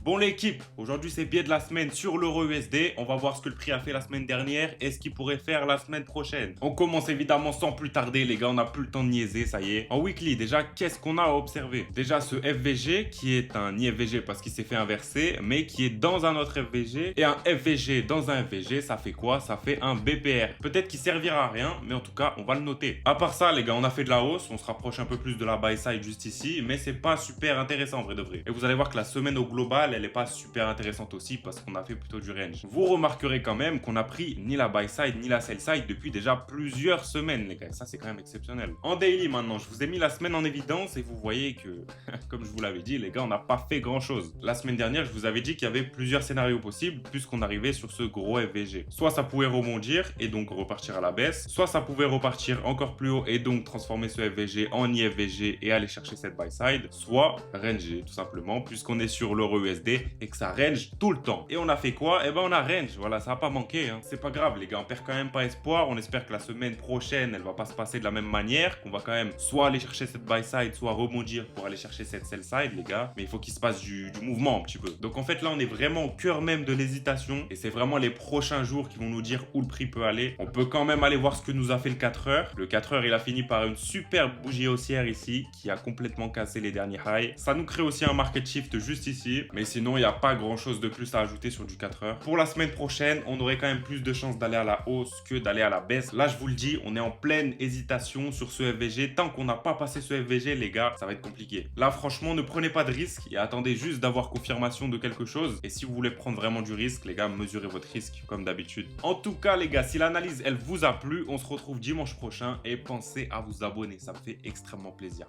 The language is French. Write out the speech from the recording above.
Bon l'équipe, aujourd'hui c'est biais de la semaine sur l'euro USD. On va voir ce que le prix a fait la semaine dernière et ce qu'il pourrait faire la semaine prochaine. On commence évidemment sans plus tarder les gars, on n'a plus le temps de niaiser, ça y est. En weekly déjà, qu'est-ce qu'on a à observer? Déjà ce FVG qui est un IFVG parce qu'il s'est fait inverser, mais qui est dans un autre FVG. Et un FVG dans un FVG, ça fait quoi? Ça fait un BPR. Peut-être qu'il servira à rien, mais en tout cas on va le noter. À part ça les gars, on a fait de la hausse, on se rapproche un peu plus de la buy side juste ici, mais c'est pas super intéressant en vrai de vrai. Et vous allez voir que la semaine au global, elle est pas super intéressante aussi parce qu'on a fait plutôt du range. Vous remarquerez quand même qu'on a pris ni la buy side ni la sell side depuis déjà plusieurs semaines les gars. Ça c'est quand même exceptionnel. En daily maintenant, je vous ai mis la semaine en évidence et vous voyez que, comme je vous l'avais dit les gars, on n'a pas fait grand chose. La semaine dernière, je vous avais dit qu'il y avait plusieurs scénarios possibles puisqu'on arrivait sur ce gros FVG. Soit ça pouvait rebondir et donc repartir à la baisse, soit ça pouvait repartir encore plus haut et donc transformer ce FVG en IFVG et aller chercher cette buy side, soit ranger tout simplement puisqu'on est sur l'euro USD et que ça range tout le temps. Et on a fait quoi? Eh ben on a range, voilà, ça n'a pas manqué, hein. C'est pas grave les gars, on perd quand même pas espoir. On espère que la semaine prochaine, elle va pas se passer de la même manière, qu'on va quand même soit aller chercher cette buy side, soit rebondir pour aller chercher cette sell side les gars. Mais il faut qu'il se passe du mouvement un petit peu. Donc en fait là, on est vraiment au cœur même de l'hésitation et c'est vraiment les prochains jours qui vont nous dire où le prix peut aller. On peut quand même aller voir ce que nous a fait le 4 heures. Le 4 heures, il a fini par une superbe bougie haussière ici qui a complètement cassé les derniers highs. Ça nous crée aussi un market shift juste ici. Mais sinon, il n'y a pas grand chose de plus à ajouter sur du 4 heures. Pour la semaine prochaine, on aurait quand même plus de chances d'aller à la hausse que d'aller à la baisse. Là, je vous le dis, on est en pleine hésitation sur ce FVG. Tant qu'on n'a pas passé ce FVG, les gars, ça va être compliqué. Là, franchement, ne prenez pas de risque et attendez juste d'avoir confirmation de quelque chose. Et si vous voulez prendre vraiment du risque, les gars, mesurez votre risque comme d'habitude. En tout cas, les gars, si l'analyse, elle vous a plu, on se retrouve dimanche prochain et pensez à vous abonner. Ça me fait extrêmement plaisir.